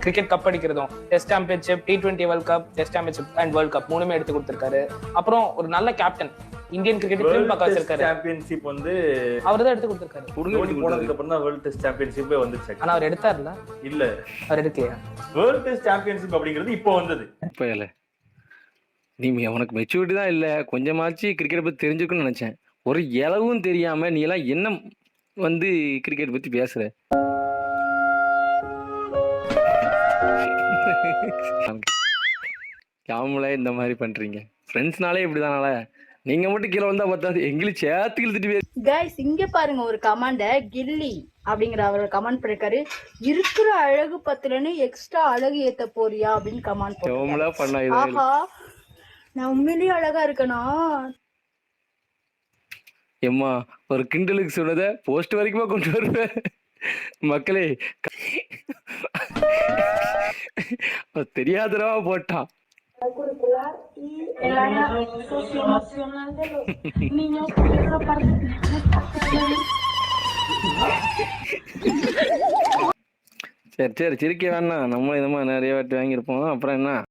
Cricket cup அடிக்கிறதும், test championship, T20 world cup, test championship and world cup 3மே எடுத்து கொடுத்திருக்காரு. அப்புறம் ஒரு நல்ல கேப்டன், இந்தியன் கிரிக்கெட் திரும்பி பார்க்க வச்சிருக்காரு. சாம்பியன்ஷிப் வந்து அவர் தான் எடுத்து கொடுத்திருக்காரு. தோனி போனதுக்கு அப்புறம் தான் வேர்ல்ட் டெஸ்ட் சாம்பியன்ஷிப்பே வந்துச்சு. ஆனா அவர் எடுத்தார்ல? இல்ல, அவர் எடுக்கலையா? வேர்ல்ட் டெஸ்ட் சாம்பியன்ஷிப் அப்படிங்கிறது இப்போ வந்தது. இப்ப இல்ல, நீ உனக்கு மெச்சூரிட்டி தான் இல்ல, கொஞ்சமாச்சு கிரிக்கெட் பத்தி தெரிஞ்சுக்கணும்னு நினைச்சேன். ஒரு இளவும் தெரியாம நீ எல்லாம் என்ன வந்து கிரிக்கெட் பத்தி பேசுற? யாமல இந்த மாதிரி பண்றீங்க? ஃப்ரெண்ட்ஸ்னாலே இப்படிதானால? நீங்க மட்டும் கீழே வந்தா பார்த்தாது எங்களுக்கு சேர்த்து இழுத்துட்டு கைஸ் இங்க பாருங்க ஒரு கமெண்ட கில்லி அப்படிங்கிற அவர் கமெண்ட் பண்ணிருக்காரு. இருக்கிற அழகு பத்துலன்னு எக்ஸ்ட்ரா அழகு ஏத்த போறியா அப்படின்னு கமெண்ட் பண்ணா. ஆஹா, நான் உண்மையிலேயே அழகா இருக்கனா? எம்மா ஒரு கிண்டலுக்கு சொன்னதை போஸ்ட் வரைக்குமா கொண்டு வருவேன். மக்களே தெரியாதரவா போட்டான். சரி சரி சிரிக்க வேணாம், நம்ம இந்த மாதிரி நிறைய வாட்டி வாங்கியிருப்போம். அப்புறம் என்ன?